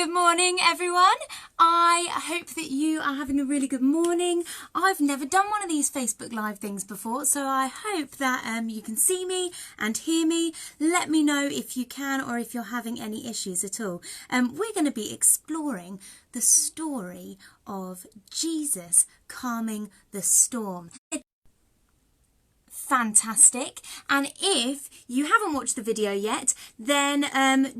Good morning, everyone. I hope that you are having a really good morning. I've never done one of these Facebook Live things before, so I hope that you can see me and hear me. Let me know if you can or if you're having any issues at all. We're going to be exploring the story of Jesus calming the storm. Fantastic. And if you haven't watched the video yet, then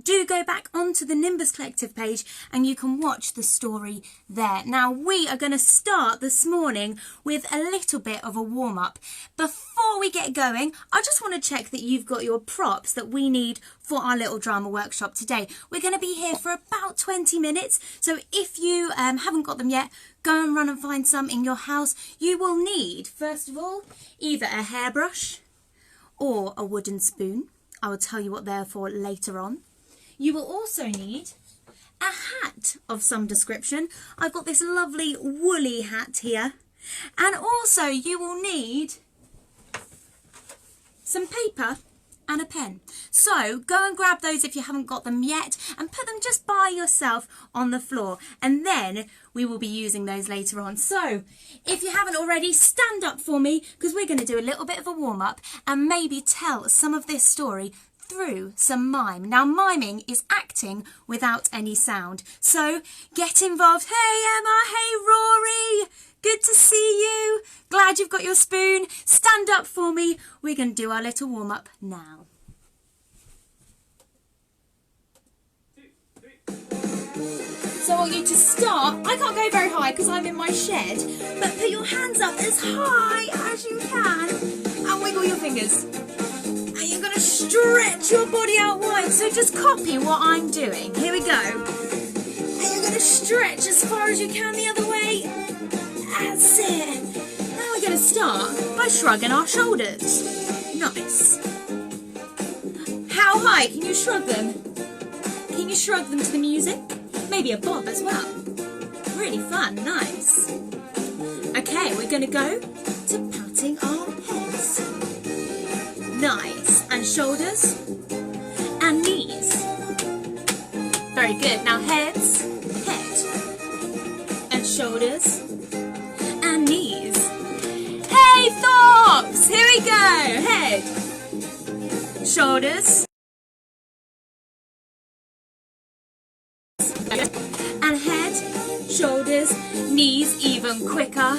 do go back onto the Nimbus Collective page and you can watch the story there. Now we are going to start this morning with a little bit of a warm-up. Before we get going, I just want to check that you've got your props that we need for our little drama workshop today. We're going to be here for about 20 minutes, so if you haven't got them yet, go and run and find some in your house. You will need, first of all, either a hairbrush or a wooden spoon. I will tell you what they're for later on. You will also need a hat of some description. I've got this lovely woolly hat here. And also you will need some paper and a pen. So go and grab those if you haven't got them yet and put them just by yourself on the floor, and then we will be using those later on. So if you haven't already, stand up for me because we're going to do a little bit of a warm-up and maybe tell some of this story through some mime. Now miming is acting without any sound, so get involved. Hey Emma, hey Rory, good to see you. Glad you've got your spoon. Stand up for me. We're going to do our little warm-up now. So I want you to start. I can't go very high because I'm in my shed, but put your hands up as high as you can and wiggle your fingers. And you're going to stretch your body out wide. So just copy what I'm doing. Here we go. And you're going to stretch as far as you can the other way. That's it. Now we're going to start by shrugging our shoulders. Nice. How high can you shrug them? Can you shrug them to the music? Maybe a bob as well. Really fun. Nice. Okay, we're going to go to patting our heads. Nice. And shoulders and knees. Very good. Now heads, head, and shoulders and knees. Hey Thorps! Here we go. Head, shoulders, and head, shoulders, knees. Even quicker.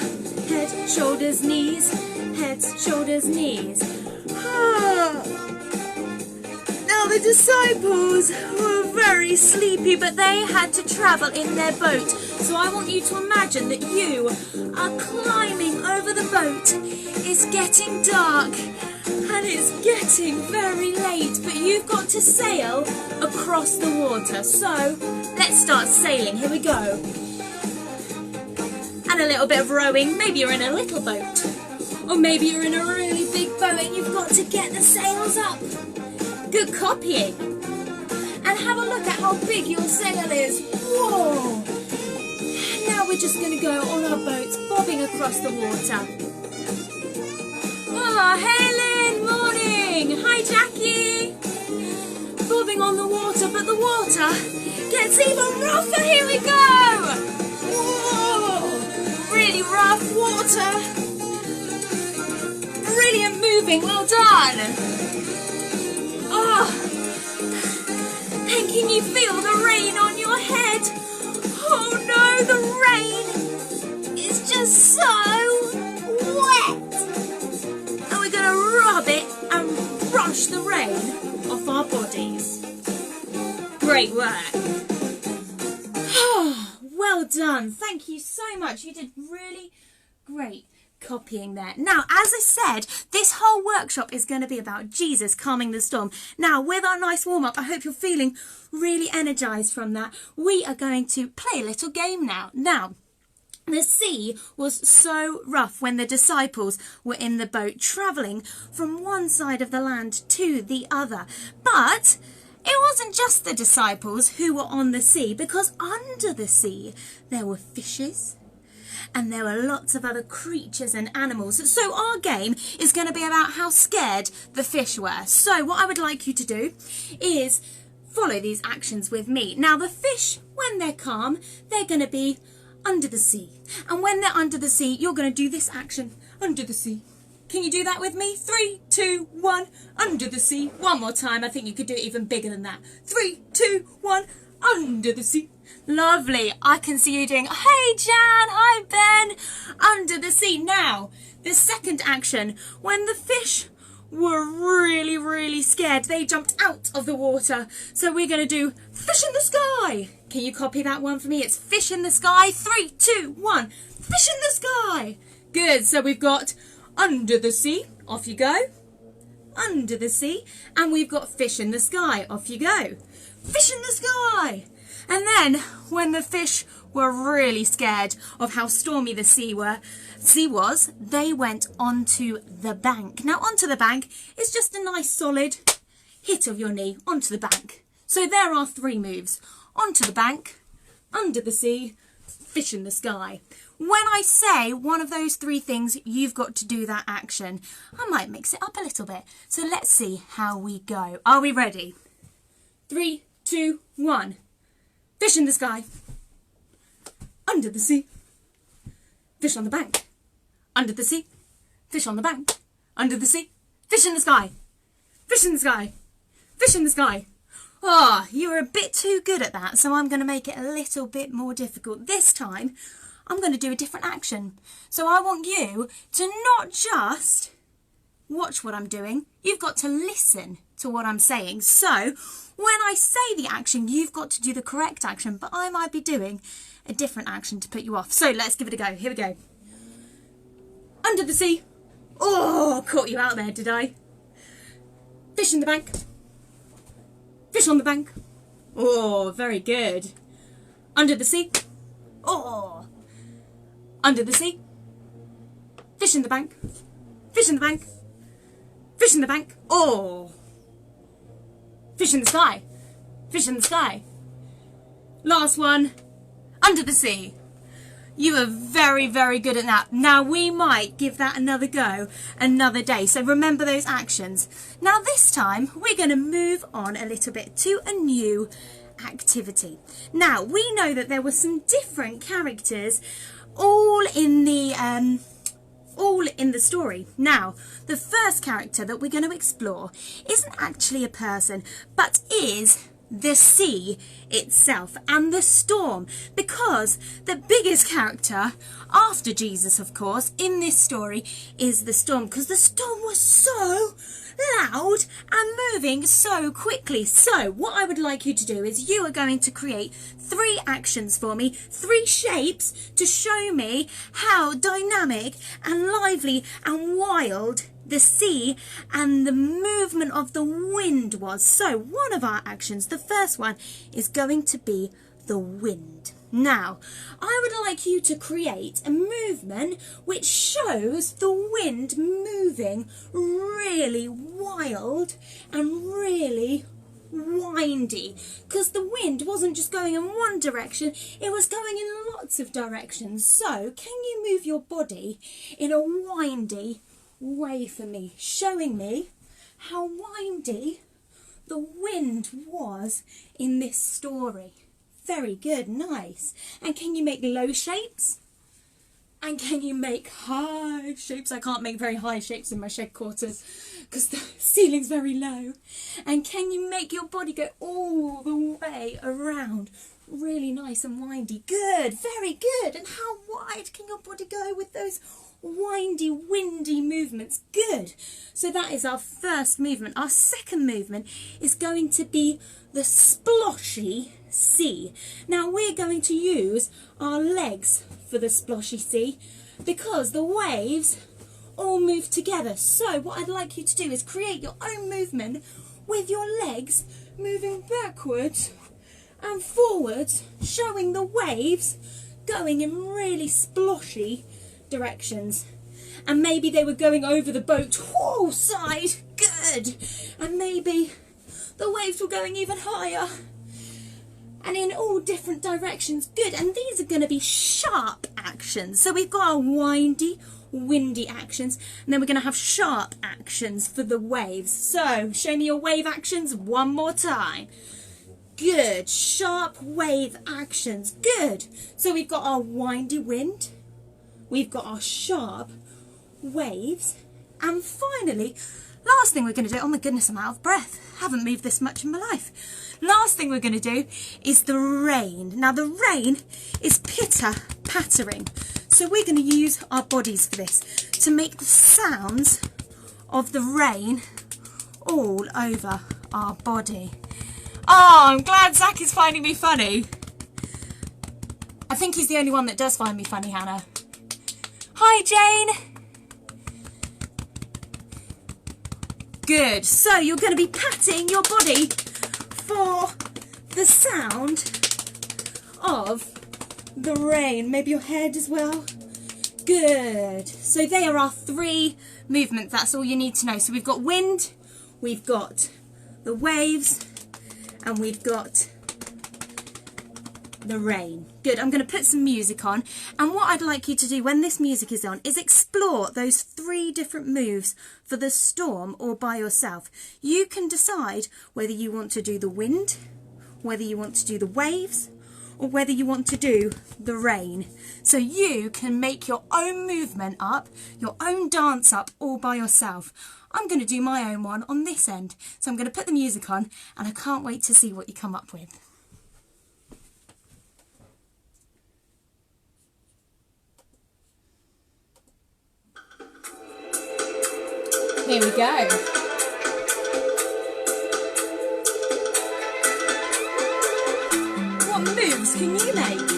Head, shoulders, knees. Heads, shoulders, knees. Now the disciples were very sleepy, but they had to travel in their boat. So I want you to imagine that you are climbing over the boat. It's getting dark and it's getting very late, but you've got to sail across the water. So let's start sailing. Here we go. And a little bit of rowing. Maybe you're in a little boat, or maybe you're in a really big boat and you've got to get the sails up. Good copying. And have a look at how big your sail is. Whoa! Now we're just going to go on our boats, bobbing across the water. Oh, hey Lynn, morning. Hi Jackie. Bobbing on the water, but the water gets even rougher. Here we go. Whoa! Really rough water. Brilliant moving, well done. Oh, and can you feel the rain on your head? Oh no, the rain is just so wet. And we're going to rub it and brush the rain off our bodies. Great work. Oh, well done. Thank you so much. You did really great copying there. Now, as I said, this whole workshop is going to be about Jesus calming the storm. Now, with our nice warm-up, I hope you're feeling really energized from that. We are going to play a little game now. Now, the sea was so rough when the disciples were in the boat traveling from one side of the land to the other. But it wasn't just the disciples who were on the sea, because under the sea there were fishes, and there were lots of other creatures and animals. So our game is going to be about how scared the fish were. So what I would like you to do is follow these actions with me. Now the fish, when when they're calm, they're going to be under the sea. And when they're under the sea, you're going to do this action, under the sea. Can you do that with me? 3, 2, 1, under the sea. One more time. I think you could do it even bigger than that. 3, 2, 1, under the sea. Lovely. I can see you doing, hey Jan, hi Ben, under the sea. Now, the second action, when the fish were really, really scared, they jumped out of the water. So we're going to do fish in the sky. Can you copy that one for me? It's fish in the sky. 3, 2, 1, fish in the sky. Good. So we've got under the sea, off you go, under the sea, and we've got fish in the sky, off you go, fish in the sky. And then when the fish were really scared of how stormy the sea was, they went onto the bank. Now onto the bank is just a nice solid hit of your knee onto the bank. So there are 3 moves: onto the bank, under the sea, fish in the sky. When I say one of those 3 things, you've got to do that action. I might mix it up a little bit. So let's see how we go. Are we ready? 3, 2, 1. Fish in the sky. Under the sea. Fish on the bank. Under the sea. Fish on the bank. Under the sea. Fish in the sky. Fish in the sky. Fish in the sky. Ah, you were a bit too good at that, so I'm going to make it a little bit more difficult. This time, I'm going to do a different action. So I want you to not just watch what I'm doing, you've got to listen to what I'm saying. So when I say the action, you've got to do the correct action, but I might be doing a different action to put you off. So let's give it a go. Here we go. Under the sea. Oh, caught you out there, did I? Fish in the bank. Fish on the bank. Oh, very good. Under the sea. Oh. Under the sea. Fish in the bank. Fish in the bank. Fish in the bank. Oh. Fish in the sky. Fish in the sky. Last one. Under the sea. You are very, very good at that. Now we might give that another go another day. So remember those actions. Now this time we're going to move on a little bit to a new activity. Now we know that there were some different characters all in the story. Now the first character that we're going to explore isn't actually a person, but is the sea itself and the storm, because the biggest character after Jesus, of course, in this story is the storm, because the storm was so loud and moving so quickly. So what I would like you to do is you are going to create 3 actions for me, 3 shapes to show me how dynamic and lively and wild the sea and the movement of the wind was. So one of our actions, the first one, is going to be the wind. Now, I would like you to create a movement which shows the wind moving really wild and really windy, because the wind wasn't just going in one direction, it was going in lots of directions. So can you move your body in a windy way for me, showing me how windy the wind was in this story? Very good, nice. And can you make low shapes? And can you make high shapes? I can't make very high shapes in my shed quarters because the ceiling's very low. And can you make your body go all the way around? Really nice and windy. Good, very good. And how wide can your body go with those windy, windy movements? Good. So that is our first movement. Our second movement is going to be the sploshy sea. Now we're going to use our legs for the sploshy sea because the waves all move together. So what I'd like you to do is create your own movement with your legs moving backwards and forwards, showing the waves going in really sploshy directions. And maybe they were going over the boat side. Good. And maybe the waves were going even higher and in all different directions. Good. And these are going to be sharp actions. So we've got our windy, windy actions, and then we're going to have sharp actions for the waves. So show me your wave actions one more time. Good. Sharp wave actions. Good. So we've got our windy wind. We've got our sharp waves. And finally, last thing we're going to do, oh my goodness, I'm out of breath. Haven't moved this much in my life. Last thing we're going to do is the rain. Now the rain is pitter pattering. So we're going to use our bodies for this to make the sounds of the rain all over our body. Oh, I'm glad Zach is finding me funny. I think he's the only one that does find me funny, Hannah. Hi, Jane. Good. So you're going to be patting your body for the sound of the rain. Maybe your head as well. Good. So they are our 3 movements. That's all you need to know. So we've got wind, we've got the waves, and we've got the rain. Good. I'm going to put some music on, and what I'd like you to do when this music is on is explore those 3 different moves for the storm or by yourself. You can decide whether you want to do the wind, whether you want to do the waves, or whether you want to do the rain. So you can make your own movement up, your own dance up all by yourself. I'm going to do my own one on this end. So I'm going to put the music on, and I can't wait to see what you come up with. Here we go. What moves can you make?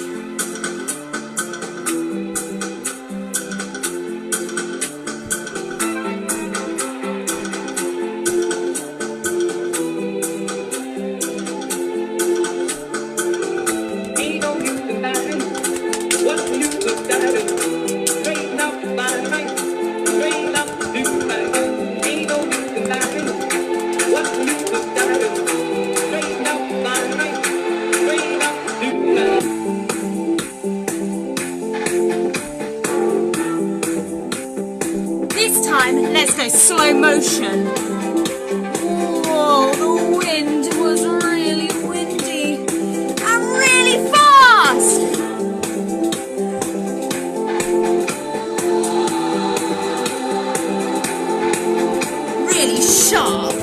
Let's go slow motion. Whoa, the wind was really windy and really fast. Really sharp.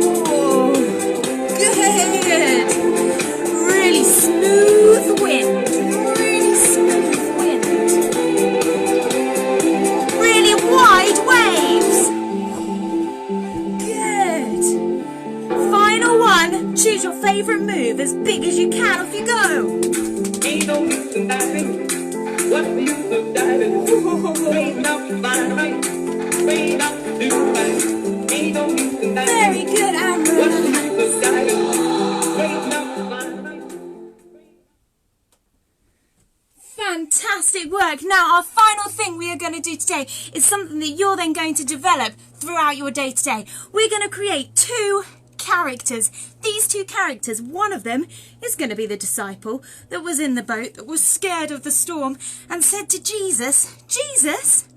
Whoa, good. Really smooth wind. Wide waves. Good. Final one. Choose your favourite move as big as you can. Off you go. Ain't no use in diving. What's the use of diving? Rain up, flying right. Rain up, do right. Ain't no use in diving. Very good, Amber. What's the use of diving? Rain up, flying right. Fantastic work. Now our final thing we are going to do today is something that you're then going to develop throughout your day today. We're going to create 2 characters. These 2 characters, one of them is going to be the disciple that was in the boat, that was scared of the storm and said to Jesus, Jesus,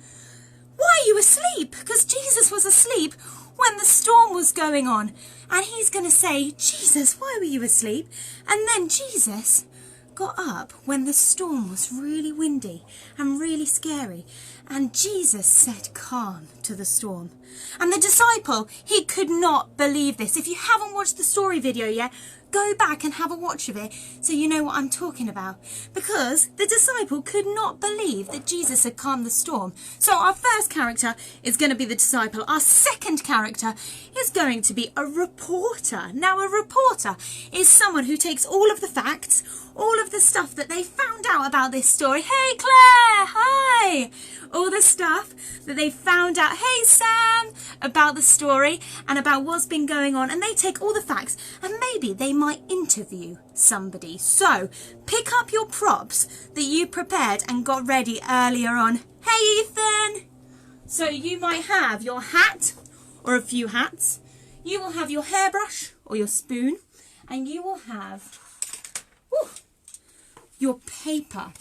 why are you asleep? Because Jesus was asleep when the storm was going on. And he's going to say, Jesus, why were you asleep? And then Jesus got up when the storm was really windy and really scary, and Jesus said calm to the storm. And the disciple, he could not believe this. If you haven't watched the story video yet, go back and have a watch of it so you know what I'm talking about, because the disciple could not believe that Jesus had calmed the storm. So our first character is going to be the disciple. Our second character is going to be a reporter. Now a reporter is someone who takes all of the facts, all of the stuff that they found out about this story. Hey Claire, hi! All the stuff that they found out, hey Sam, about the story and about what's been going on, and they take all the facts and maybe they might interview somebody. So pick up your props that you prepared and got ready earlier on. Hey Ethan! So you might have your hat or a few hats, you will have your hairbrush or your spoon, and you will have your paper.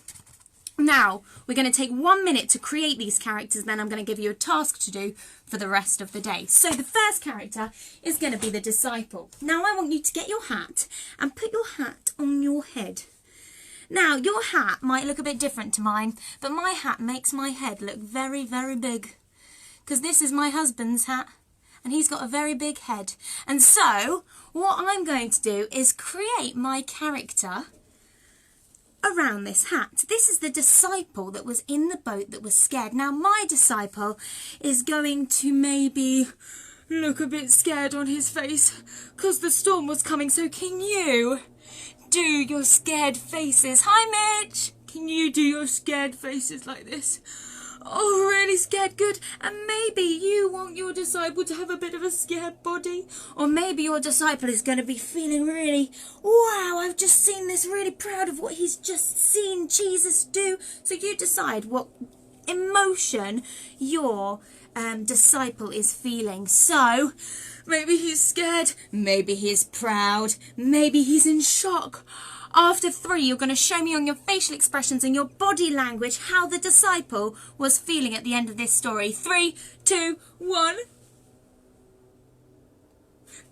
Now, we're going to take 1 minute to create these characters, then I'm going to give you a task to do for the rest of the day. So the first character is going to be the disciple. Now, I want you to get your hat and put your hat on your head. Now, your hat might look a bit different to mine, but my hat makes my head look very, very big. Because this is my husband's hat, and he's got a very big head. And so, what I'm going to do is create my character around this hat. This is the disciple that was in the boat that was scared. Now, my disciple is going to maybe look a bit scared on his face because the storm was coming. So can you do your scared faces? Hi, Mitch. Can you do your scared faces like this? Oh, really scared, good. And maybe you want your disciple to have a bit of a scared body. Or maybe your disciple is going to be feeling really, wow, I've just seen this, really proud of what he's just seen Jesus do. So you decide what emotion your disciple is feeling. So maybe he's scared, maybe he's proud, maybe he's in shock. After 3, you're going to show me on your facial expressions and your body language how the disciple was feeling at the end of this story. 3, 2, 1.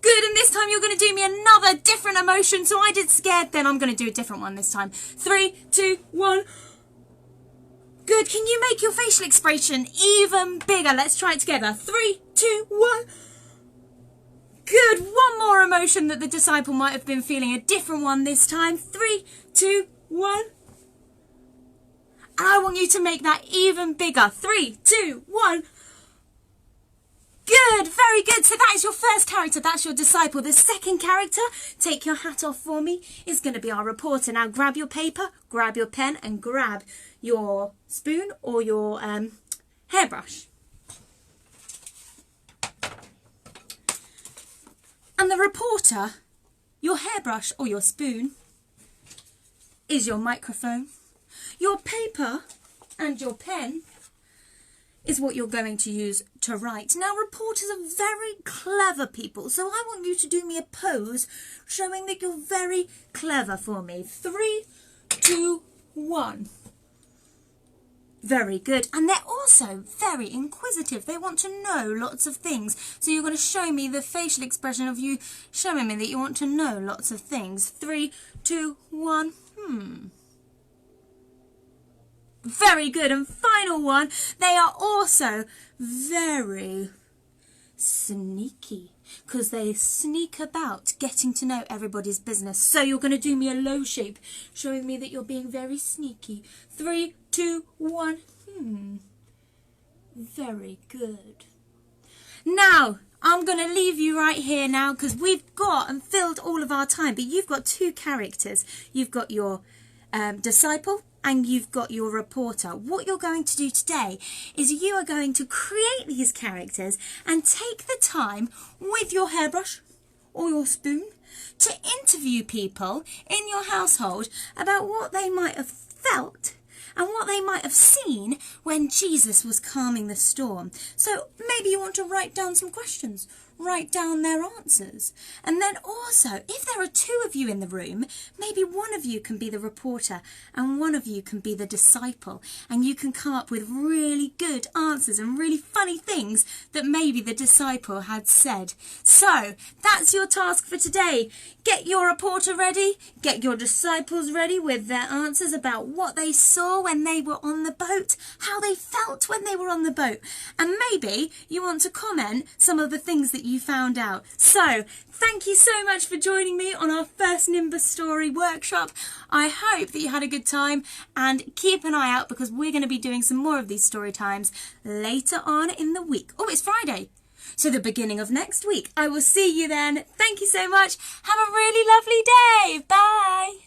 Good, and this time you're going to do me another different emotion. So I did scared, then I'm going to do a different one this time. 3, 2, 1. Good, can you make your facial expression even bigger? Let's try it together. 3, 2, 1. Good, one more emotion that the disciple might have been feeling, a different one this time. 3, 2, 1. And I want you to make that even bigger. 3, 2, 1. Good, very good. So that is your first character, that's your disciple. The second character, take your hat off for me, is going to be our reporter. Now grab your paper, grab your pen and grab your spoon or your hairbrush. And the reporter, your hairbrush or your spoon, is your microphone. Your paper and your pen is what you're going to use to write. Now, reporters are very clever people, so I want you to do me a pose showing that you're very clever for me. 3, 2, 1. Very good. And they're also very inquisitive. They want to know lots of things. So you're going to show me the facial expression of you showing me that you want to know lots of things. 3, 2, 1. Very good. And final one, they are also very sneaky because they sneak about getting to know everybody's business. So you're going to do me a low shape showing me that you're being very sneaky. 3, 2, 1. Very good. Now, I'm going to leave you right here now because we've got and filled all of our time. But you've got 2 characters. You've got your disciple and you've got your reporter. What you're going to do today is you are going to create these characters and take the time with your hairbrush or your spoon to interview people in your household about what they might have felt and what they might have seen when Jesus was calming the storm. So maybe you want to write down some questions, write down their answers. And then also, if there are 2 of you in the room, maybe one of you can be the reporter and one of you can be the disciple. And you can come up with really good answers and really funny things that maybe the disciple had said. So that's your task for today. Get your reporter ready, get your disciples ready with their answers about what they saw when they were on the boat, how they felt when they were on the boat. And maybe you want to comment some of the things that you found out. So, thank you so much for joining me on our first Nimbus Story workshop. I hope that you had a good time and keep an eye out because we're going to be doing some more of these story times later on in the week. Oh, it's Friday. So the beginning of next week. I will see you then. Thank you so much. Have a really lovely day. Bye.